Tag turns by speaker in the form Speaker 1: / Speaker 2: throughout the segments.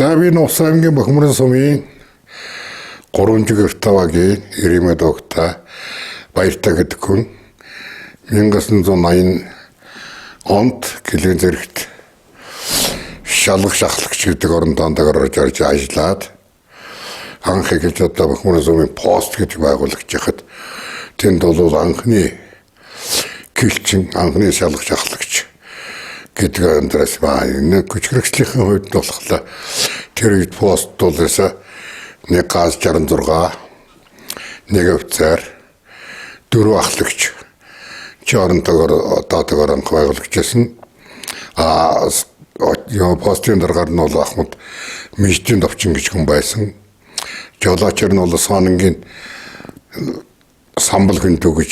Speaker 1: За би Нус аймгийн Бохимрын сумын 3 гэртавагийн Иремед огта баяртай гэдэг хүн 1980 онд Гэлэн зэрэгт шалгах шахлагч гэдэг орон дондог орж ажиллаад анх эхэлж одоо Бохимрын сумын пост гэж байгуулагч яхад тэнд бол анхны гэлчин анхны шалгах шахлагч гэдэг андраас нэг хүч хэрэгслийн хувьд болохоор тэр үед пост болоосаа нэг газ 66 нэг офицер 4 ахлагч чорнтойгоор одоотойгоор анх байгуулагчсэн ёо постын даргаар нь бол Ахмад Междийн товчин гэж хүн байсан. Жолоочор нь бол Сонингийн самбал хүнтүү гэж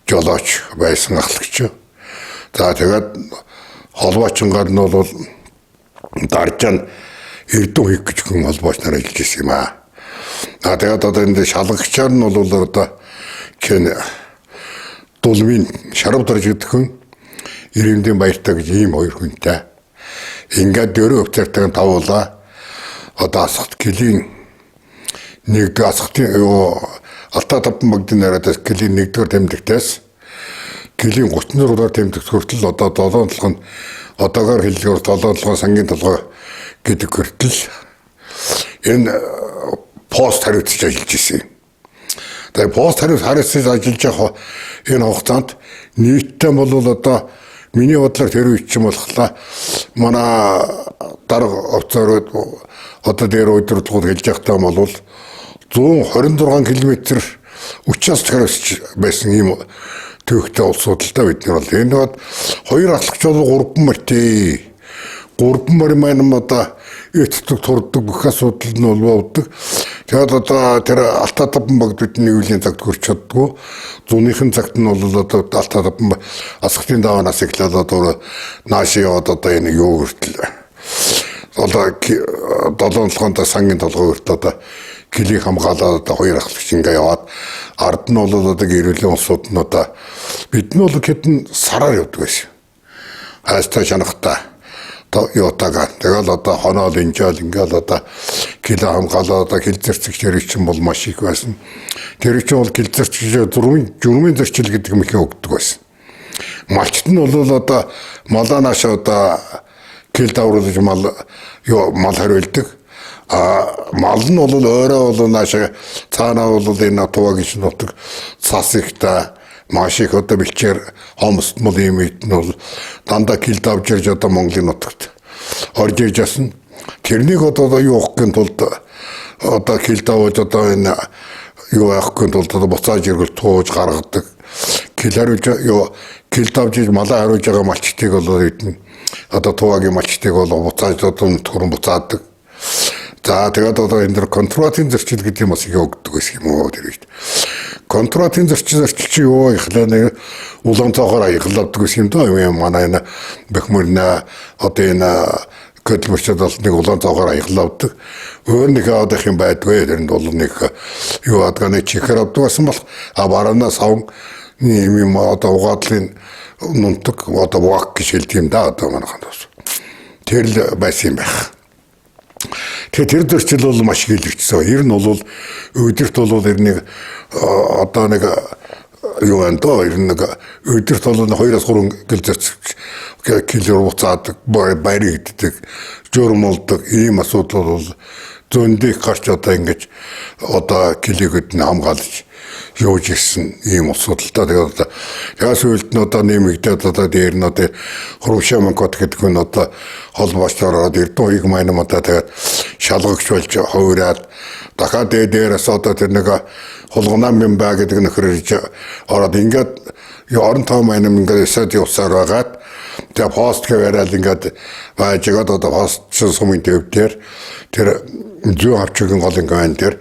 Speaker 1: жолооч байсан ахлагч. За тэгээд холбоочингаар нь бол Даржан Эрдэнэ хийх гэж хүн холбооч нар ажиллаж ирсэн юм аа. Тэгээд одоо энэ шалгагчаар нь бол одоо хэн Дулмын Шарав Дорж гэдэг хүн Ирэмдийн баяртай гэж ийм хоёр хүнтэй. Ингээд 4 офицертай тавуулаа. Одоо асхт гэлийн нэгдүгээр асхтын Алтай таван багдын нарадаас гэлийн нэгдүгээр тэмдэгтээс гэлийн 36 дугаар тэмдэгт хүртэл одоо 7 толгой нь одоогоор хэллэгээр 7 толгой сангийн толгой гэдэг хүртэл энэ пост хариуцж ажиллаж ирсэн. Тэгээд пост хариуцж ажиллаж байгаа энэ хугацаанд нийтдээ бол одоо миний бодлоор тэр үед ч юм болохлаа манай дарга офицерууд одоо дээр удирдлагууд хэлж байхдаа бол 126 км учаас хариуцж байсан юм төвхтэй улсууд л да бид нар бол энэ бод хоёр ахлагч бол 3 мөртэй 3 мөр маань одоо эцэг турдаг бүх асуудал нь болдог. Тэгээд одоо тэр Алтай таван багт бидний үеийн цагт хүрч чаддгүй. Зуныхын цагт нь бол одоо Алтай таван асхтын даваанаас эхлээд одоо нааши одоо энэ юу хүртэл одоо 7 толгойд сангийн толгой хүртэл одоо гэлийг хамгаалаад одоо хоёр ахлагч ингээ яваад ард нь бол одоо гэрүүлийн улсууд нь одоо бид нь бол хэдэн сараар явдаг байсан. Хайстай шанахтай Йотага тэгэл одоо хоноол инжаал ингээл одоо гэлээ хамгаалаад одоо хил зэрцгчээр чинь бол маш их байсан. Тэр чинь бол хил зэрцгчээр журмын зөрчил гэдэг юм их өгдөг байсан. Малчт нь бол одоо малаанаш одоо хил давруулж мал хариулдаг. Мал нь бол өөрөө бол наашаа цаанаа бол энэ туваа гэж нутаг цас ихтэй маш их одоо бэлчээр хомст мал юм нь бол дандаа хил давж ирж одоо Монголын нутагт орж ирж асан. Тэрнийг одоо юу авахын тулд одоо хил давж одоо энэ юу авахын тулд одоо буцааж иргэл тууж гаргадаг. Хил хариулж хил давж иж малаа хариулж байгаа малчтыг бол эдэн одоо туугийн малчтыг бол буцааж одоо түрэн буцаадаг. За тэгээд одоо энэ контрабатын зөрчил гэдэг юм бас их өгдөг байсан юм уу тэр үед. Контрабатын зөрчил чи юу ихлаа нэг улаан цаахаар аялалдаг гэсэн юм даа юм манай энэ Бохимрын одоо энэ хөдөлмөрчд бол нэг улаан цаахаар аялалдаг. Өөр нэг авах юм байдгүй тэрэнд бол нэг юу адганы чихэр авдаг байсан бол бараанаас аван юм одоо угаадлын нунтаг одоо вак гэж хэлдэг юм да одоо манайханд бас. Тэр л байсан юм байх. Тэр зөрчил бол маш их илэрчсэн. Ер нь бол өдөрт бол нэг одоо нэг юу энэ ер нь нэг өдөрт бол 2-3 гэл зөрчил кило уцаад баярыг иддэг, журмолдог ийм асуудал бол зөндөө гарч одоо ингэж одоо килогод нь хамгаалж явж ирсэн ийм асуудалтай. Тэгээд яас үйлд нь одоо нэмэгдээд одоо дээр нь одоо Хурушаман код гэдэг нь одоо холбоочлоор Эрдэнэ маань одоо тэгээд шалгагч болж хувираад дахиад дээрээс одоо тэр нэг хулгунам бай гэдэг нөхөр ирж ороод ингээд орон тоо маань ингээд эсэд явсаар байгаад тэгээ пост гэвэрэл ингээд байжгаад одоо пост сумын төвдөр тэр зүү авчгийн гол ингээд тэр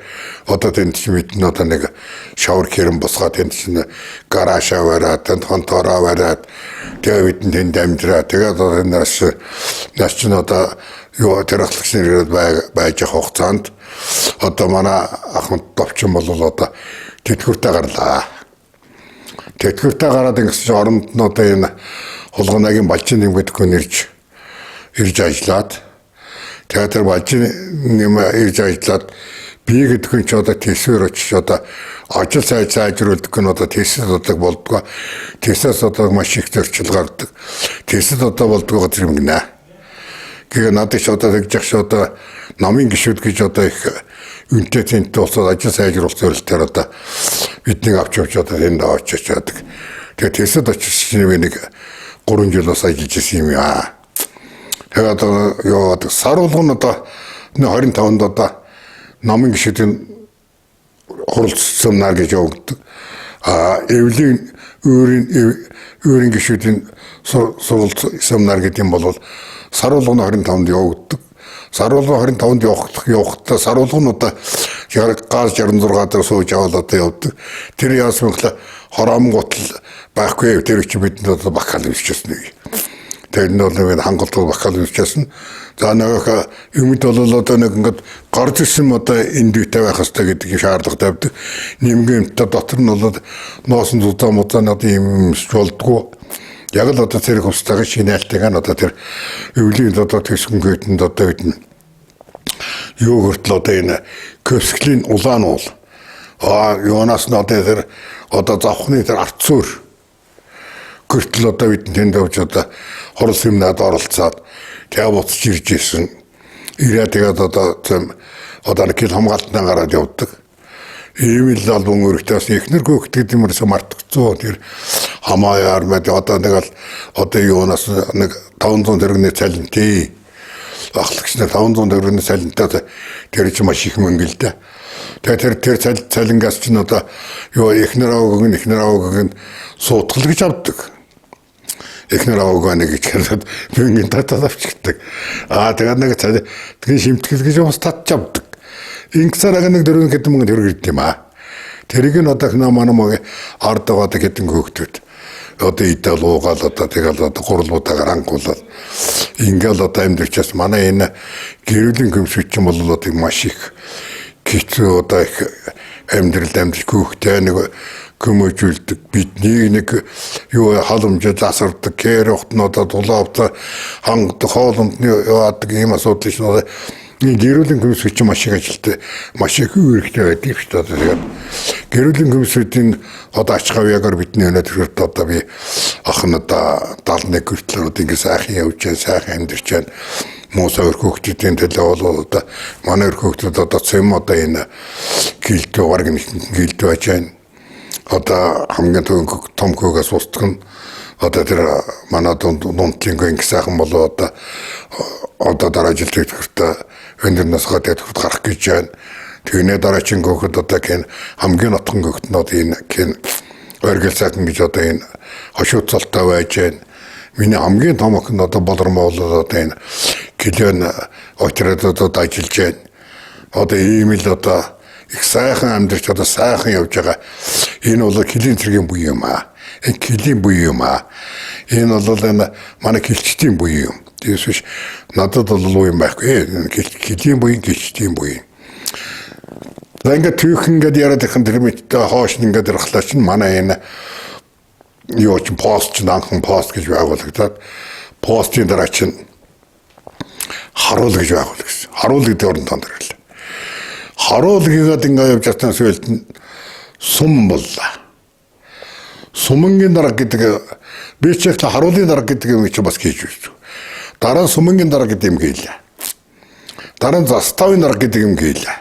Speaker 1: одоо тэнд чинь бид нь одоо нэг шавар хэрэн босгаад тэнд чинь гараашаа бараад тэнд хонтороо бараад тэгээ бид нь тэнд амжираа тэгээд одоо нас чинь одоо юу тэр ахлагчны ирээд байж хугацаанд одоо манай Ахмад товчин бол одоо тэтгэвртэй гарлаа. Тэтгэвртэй гараад ингэж оронд нь одоо энэ хулгунагийн балчин нэм гэдэг хүн ирж ажиллаад театр балжин нэм ирж ажиллаад би гэдэг нь ч одоо төсвөр очиж одоо ажил сайжруулах гэн одоо тэсэд одоо болдгоо. Тэсэс одоо маш их зөрчил гардаг. Тэсэд одоо болдгоо зэрэг гинэ. Тэгээ надад ч одоо тэгж ш одоо намын гişүүд гэж одоо их үнэтэй тэнтэй болсоо ажил сайжруулах зорилтоор одоо бидний авч явж одоо энд очиж чаддаг. Тэгээ тэсэд очиж нэг 3 жил бас ажиллаж ирсэн юм яа. Тэгээ одоо ёо сар болгоно одоо 25-нд одоо намын гişүүдийн хурал семинар гэж явагддаг. Эвлийн өөрийн гişүүдийн сурал семинар гэдэг юм бол сар болгоно 25-нд явагддаг. Сар болгоно 25-нд явахдаа сар болгоно одоо газ 66 дээр сууж аваад одоо явдаг. Тэр яасан гэхэл хороом готл байхгүй тэр их бидэнд одоо бакалавр хийчихсэн нэг. Тэр нь бол нэг хангалттай бакалавр хийчихсэн. За нэг юмд бол одоо нэг ингээд гарч ирсэн одоо индивтэй байх хэрэгтэй гэдэг шаардлага тавьдаг. Нэмгэнтэй дотор нь бол ноосон зузаан музаан одоо юм болдгоо. Яг л одоо зэрэг хустайг шинэлтэйг нь одоо тэр өвлийн одоо төсгөнгөйтэнд одоо бид юу хүртэл одоо энэ көсглийн улаан уул. Юунаас нь одоо тэр одоо завхны тэр арт зүйр гэртэл одоо бид тэнд явж одоо хурал семинарт оролцоод тэгээ буцаж ирж ирсэн. Ирээд тэгээд одоо нэг хил хамгаалтнаа гараад явдаг. Ийм л албан өргөтөөс ихнэр хөөгдөг юмрээс мартагцсан. Тэр хамаяар мэд одоо нэг л одоо юунаас нэг 500 төгрөгийн цалинтай ахлагч нар 500 төгрөгийн цалинтай тэр чинь маш их мөнгө л дээ. Тэгээд тэр цалингаас чинь одоо юу ихнэр аваагийн суутгал гэж авдаг. Ихнэр аваагаа нэг гэж мөнгөний татаад авчихдаг. Тэгээд нэг тэгээ шимтгэл гэж бас татж авдаг. Инксараг нэг 4 хэдэн мөнгө төгрөг ирд юм аа. Тэрийг нь одоо манай ард байгаа хэдэн хөөгдөд. Одоо идэл уугаал одоо тэгэл одоо гурлуудаагаар ангуулаад ингээл одоо амьдрчаас манай энэ гэрүүлийн көмсөч юм бол одоо маш их хэцүү одоо их амьдрал амьд хөөгтэй нэг көмөжүүлдэг бидний нэг юу халамж засардаг кэр ухтнуудаа дулаавта хангад хоолонд яваадаг юм асуудал шнэ гэрүүлийн көмсөч маш их ажилтай маш их үүрэгтэй байдаг шүү дээ. Гэрүүлийн көмсөчийн одоо ач хавьяагаар бидний өнөөдөр одоо би ахнада 71 хүртэл одоо ингэ сайхан явж сайхан амьдарч байна. Муусаа өрхөөгчдийн төлөө бол одоо манай өрхөөгчд одоо цэм одоо энэ гэлдөө гараг гэлдөө байж байна. Одоо хамгийн том хөөгөөс устгах нь одоо тэр манай дундлын гэнг сайхан болоо одоо дараа жил төртөө өнөрнөөс гадаад гарах гэж байна. Тэгнээ дараагийн гөхөд одоо кэн хамгийн нотхон гөхөд нь одоо энэ кэн оргил сайхан гэж одоо энэ хошууд цолтой байж байна. Миний хамгийн том охин одоо болормоо бол одоо энэ клен отряд одоо ажиллаж байна. Одоо ийм л одоо их сайхан амьдарч одоо сайхан явж байгаа. Энэ бол клийн цэргийн буй юм аа. Энэ клийн буй юм аа. Энэ бол энэ манай гэлчтийн буй юм. Тэгээс надад бол юм байхгүй. Клийн буй гэлчтийн буй. Ингээд түүх ингээд яриад ихэнх тэр мэдээ хоош ингээд ирхлаа чинь манай энэ юу ч пост ч анхан пост гэж байгуулагдаад постын дараа чинь харуул гэж байгуулагдсан. Харуул гэдэг орон тоон дээр л. Харуул гэгээд ингээд явж байгаа сүлд нь сум боллоо. Сумангийн дарга гэдэг би ч их харуулын дарга гэдэг юм чи бас хийж үзв. Дараа нь сумангийн дарга гэдэг юм гэлээ. Дараа нь заставын дарга гэдэг юм гэлээ.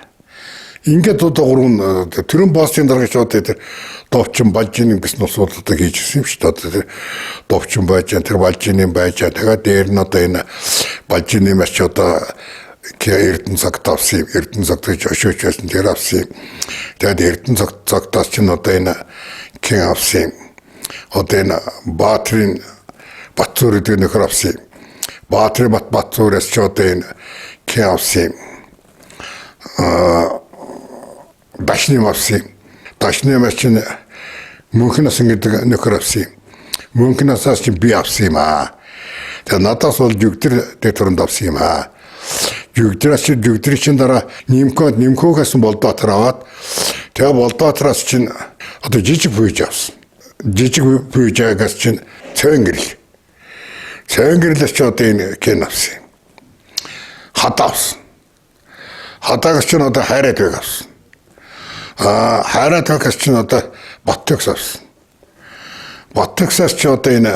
Speaker 1: Ингээд одоо гурван тэрэн боссын дарга ч одоо тэр довчин бажин гэсэн усуудаа хийж ирсэн юм шүү дээ. Тэр довчин байж тэр бажины байж тэгээд дээр нь одоо энэ бажины маш одоо Эрдэнэ цагт авсан юм. Эрдэнэ цагт гэж өшөөж байсан тэр авсан юм. Тэгээд Эрдэнэ цагтаас ч одоо энэ кин авсан юм. Одоо энэ Баатрин Батцуур гэдэг нөхөр авсан юм. Баатрин Батцуураас ч одоо энэ кин авсан юм. Дашны авсан юм. Дашны мачин Мөнхнас гэдэг нөхөр авсан юм. Мөнхнасаас ч би авсан юм аа. Тэгээд надаас бол жүгдэр дэтрөнд авсан юм аа. Жүгдрийн дараа нимкөөс Болдоотор аваад тэгээ Болдоотроос чинь одоо жижиг бүйж авсан. Жижиг бүйжээс чинь цэвэн гэрэл. Цэвэн гэрлээс ч одоо энэ кен авсан. хадаа авсан. Хадаагч чинь одоо хайраад байг авсан. Хайраад байгаас чинь одоо Боттекс авсан. Боттексаас чи одоо энэ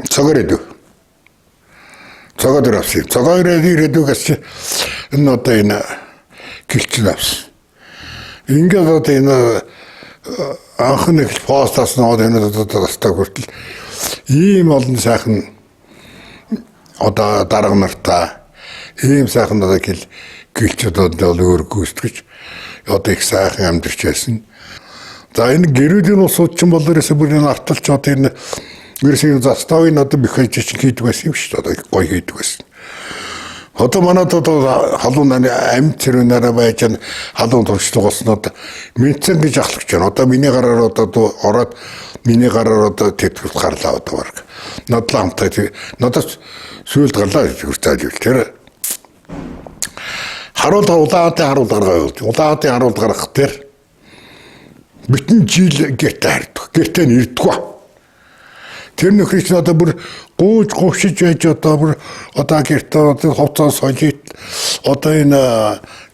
Speaker 1: цогоор идэв. Цогоор авсан. Цогоор ирэдэгээс чи энэ одоо энэ гэлчин авсан. Ингээд одоо энэ анхны постаас ноод энэ одоо тастаа хүртэл ийм олон сайхан одоо дарга нартаа ийм сайхан одоо гэлч одоо өөр гүйцэтгэж одоо их сайхан амьдарч байсан. За энэ гэрүүлийн улсууд ч бол ерөөсөө бүр энэ арталч одоо энэ ерөөсөө заставын одоо бих хийж хийдэг байсан юм шүү дээ. Одоо гоё хийдэг байсан. Одоо манайд одоо халуун амьд цэрүүнээрээ байж халуун туршлагосноод мэдсэн гэж ахлагч байна. Одоо миний гараар одоо ороод миний гараар одоо тэтгэл гарлаа одоо баг. Надлаа хамтай надад сүйд гарлаа гэж хүртэл тэр улаатын харуул гаргаа. Улаатын харуул гаргах тэр бүтэн жил гэртээ хардаг. Гэртээ нэрдэггүй. Тэр нөхрийг чинь одоо бүр гууж говшиж байж одоо бүр одоо гэртээ хувцас солид одоо энэ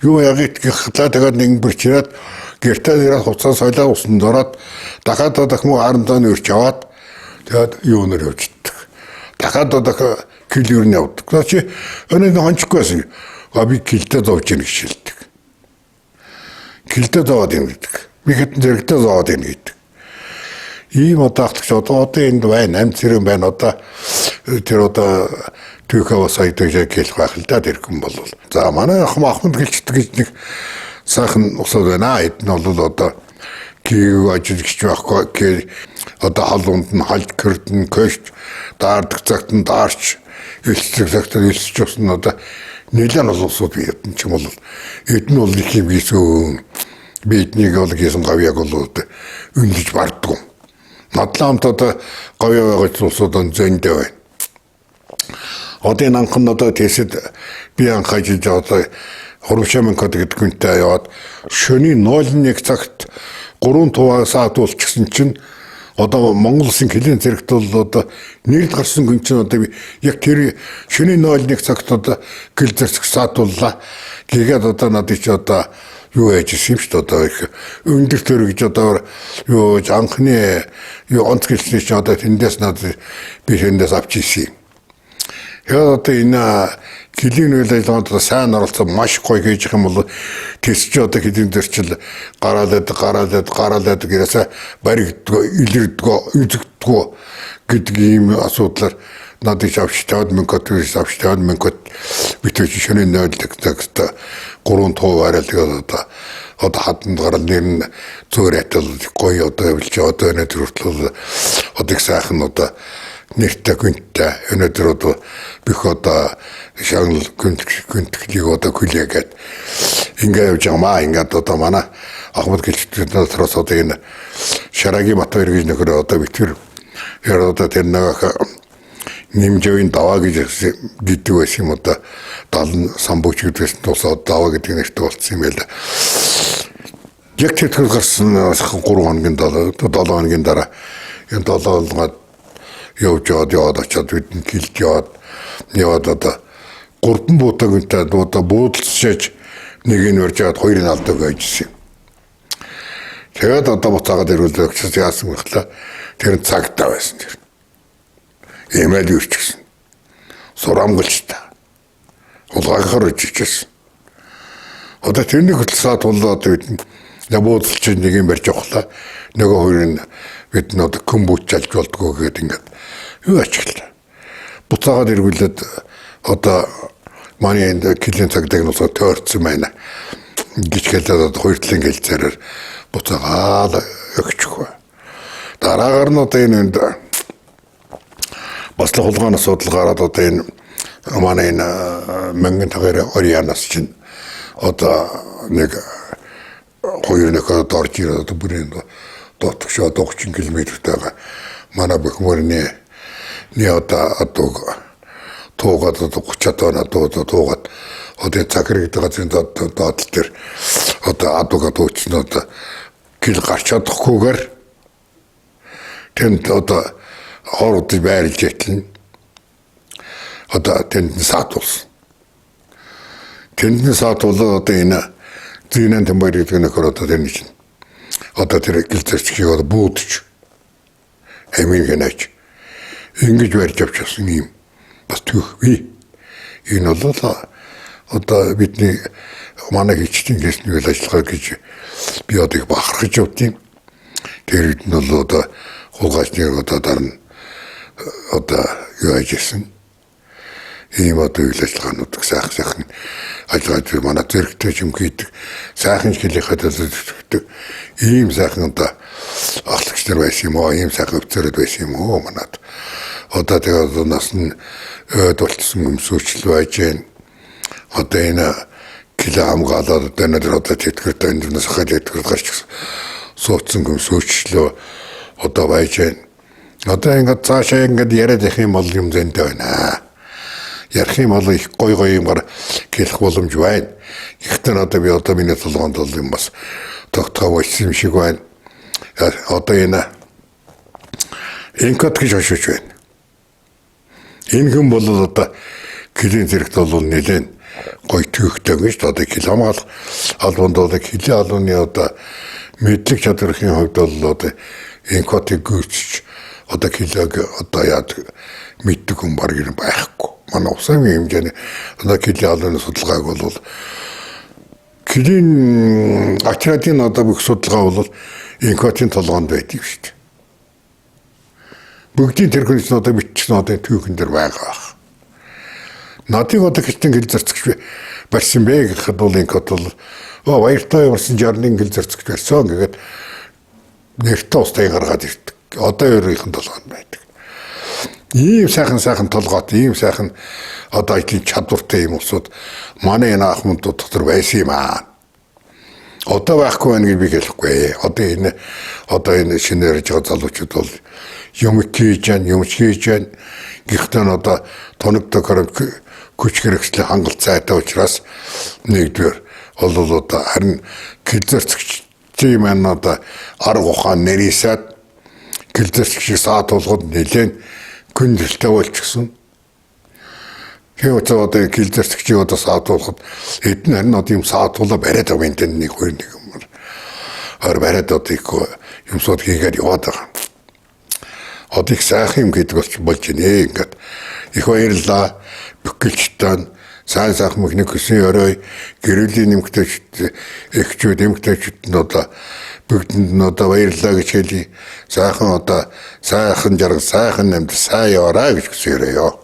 Speaker 1: юу ягт гэхлаа тэгээд нэг бүрчээд гэртээ ирээд хувцас солиод усан дороод дахиад одоо хмо арандаа нөрч аваад тэгээд юу нэр явждаг. Дахиад одоо килүүр нь явдаг. Тэгээд чи өнөө хончгүйсэн. Би гэлдээ зовж ийн гэж хэлдэг. Гэлдээ зовоод юм гэдэг. Би хэдэн зэрэгтэй зовоод ийн гэдэг. Ийм одоо ахлагч одоо энд байна. Амт зэрэг байна. Одоо тэр одоо түүхээ бас айдаг хэлэх байх л да тэр хүн бол. За манай ахмад гэлчдэг гэж нэг сайхан усад байна. Эд нь бол одоо кийг ажиллагч байхгүй. Одоо халуунд нь хальт кэрдэн көшт даардаг цагт нь даарч элцэг цагт нь элсэж усан одоо нэлээд олон улсууд бий юм ч юм бол эдэн бол их юм гэсэн биднийг бол гэсэн гавьяг бол үнэлж барддаг. Надлаамт одоо гавьяа байгаач улсууд зөндөө байна. Одоо энэ анхан одоо тэсэд би анхаж одоо Хурамшамын код гэдэг хүнтэй яваад шөнийн 01 цагт 3 туваас атуулчихсан чинь одоо Монгол Улсын хилийн зэрэгт бол одоо нэрд гарсан хүн чинь одоо яг тэр шөнийн 01 цагт одоо гэл зэрэг саатууллаа. Тэгээд одоо надад чи одоо юу яаж юм шүү дээ одоо их өндөр төр гэж одоо юу анхны юу онц гэлчний чи одоо тэндээс надад би тэндээс авч ийсэн. Тэгээд одоо энэ гэлийн үйл ажиллагаанд сайн оролцсон маш гоё хийж их юм бол тэсч одоо хэдийн дэрчил гараалаад гэрээсээ баригдгаа илэрдгөө үзэгдгөө гэдэг ийм асуудлаар надад авч таваад мөнгөтөөс авч таваад мөнгөт битүүч шөнийн 0 цагт 3 туу арай тэгээд одоо хатанд гарал нэр нь зөөрэтэл гоё одоо явж одоо энэ төрөлтөл одоо их сайхан одоо нэртэй гүнтэй өнөөдөр одоо бих одоо шагнал гүнтгэлийг одоо хүлээгээд ингээ явж байгаамаа. Ингээд одоо манай Ахмад гэлчтэй дотроос одоо энэ Шарагийн Батбаяр гэж нөхөр одоо битэр одоо тэр нэг нэмжийн даваа гэж гэдэг байсан юм одоо 70 самбууч гэдэгс тусаад даваа гэдэг нэртэй болсон юм байл. Яг тэр гарсан 3 хоногийн 7 хоногийн дараа энэ 7 хоногод яваад очиад бидний гэлд яваад одоо 3 буутагтай одоо буудалцаж нэг нь урьж аваад хоёрыг алдаг байжсэн. Тэгээд одоо буцаагаад ирүүлээ гэж яасан гэхлээр тэр цагтаа байсан тэр. Эмээл үрчсэн. Сурамгалжтай. Улгайхаар үжижсэн. Одоо тэрний хөтлсаад болоод бидний буудалч нэг юм барьж авахлаа. Нөгөө хоёр нь бид нь одоо комбуч алж болдгоо гэдэг ингээд юу ачглаа. Буцаагаад иргүүлээд одоо манай энэ килийн цагтайг нусаа тойрцсон байна. Гिचгэлээд хоёр талын гэлцээрээр буцаагаад өгчихөө. Дараагаар нь одоо энэ бас л хулгайн асуудал гараад одоо энэ манай энэ мөнгөн тагаар орианаас чинь одоо нэг хоёр нөхөд орж ирээд одоо бүрийн дотгошоо 30 км-тэйгээ манай бөхмөрний одоо туугаад 30 тонн туугаад одоо цагрыг газрын доод дээр одоо адууга дуучсан одоо гэл гарч чадахгүйгээр тэнд одоо хоорууд байрлж итлэн одоо тэнд саатуулсан. Тэндний саад бол одоо энэ зинэн тэмбэр гэдэг нөхөр одоо тэр нэг чинь одоо тэр гэлзэрчгийг одоо буудаж эмийг гэнэж ингэж барьж авчихсан юм бас төхвээ. Энэ бол одоо бидний манай хичтийн гэсний үйл ажиллагаа гэж би одоо их бахархаж явдیں۔ Тэр нь бол одоо хулгайчны одоо дарна одоо юу ажижсэн. Ийм одоо үйл ажиллагаанууд сайхан ажиллагаа манай зэрэгтэй юм хийдэг. Сайхан хэлийнхаа төлөвлөлтөд ийм сайхан одоо ахлагч нар байсан юм уу? Ийм сайхан өвчрөд байсан юм уу манад. Одоо тэгээд нас нь болцсон өмсөжл байж гэн. Одоо энэ кило хамгаалаад одоо нэг одоо тэтгэртэй эндээс хаад тэтгэр гарч суудсан өмсөжлөө одоо байж гэн. Одоо ингээд цаашаа ингээд яриад их юм бол юм зэнтэй байна. Ярих юм бол их гой юмар хэлэх боломж байна. Ихтэй одоо би одоо миний толгоонд бол юм бас тогтгоо болсон юм шиг байна. Одоо энэ код гэж ашиж байна. Энэ хүн бол одоо килийн зэрэгт бол нэлээд гой төвхтэй гэж одоо кил хамгаал албанд бол килийн албаны одоо мэдлэг чадварын хувьд бол одоо энэ кодыг гүйцэж одоо килог одоо яад мэддэг хүн баг юм байхгүй. Манай усан хэмжээний одоо килийн албаны судалгааг бол килийн ачаатын одоо бүх судалгаа бол энэ кодын толгоонд байдаг шүү дээ. Бүгдийн тэр хүн чинь одоо бичсэн одоо түүхэн дээр байгаа. Надыг одоо хичнээн гэл зарцгч барьсан бэ гэхэд бол энэ код бол баяртай яварсан жарны гэл зарцгч барьсан гэгээд нэртэ устгай гаргаад ирдэг. Одоо өөрийнх нь толгоонд байдаг. Ийм сайхан толгойтой, ийм сайхан одоо ажлын чадвартай юм усуд манай энэ ах мөнд дотор байсан юм аа. Одоо байхгүй байна гэж би хэлэхгүй. Одоо энэ шинээр ярьж байгаа залуучууд бол юм хийж гэн гэхдээ одоо тоног тохиромж күч хэрэгслийн хангалт зайтай учраас нэгдүгээр бол одоо харин гэлзэрцгч тийм одоо арга ухаан нэрийсад гэлзэрцгчийг саад болгоод нэлээд күндрэлтэй болчихсон. Тэгээд одоо гэлзэрцгчийг одоо саад болгоод эдэн харин одоо юм саад болоо бариад байгаа юм тань нэг хоёр нэг юм. Бариад одоо юм сууд хийгээд яваад байгаа. Одоо их сайхан юм гэдэг болж байна ингээд их баярлаа бүхэлдээ сайн сайхан мөхний көсний орой гэрүүлийн нэмэгтэйчүүд эхчүүд нэмэгтэйчүүд нь одоо бүгдэнд нь одоо баярлаа гэж хэлье. Сайхан одоо сайхан жаргал сайхан амьд сайн яваарай гэж хүсээрээ ёо.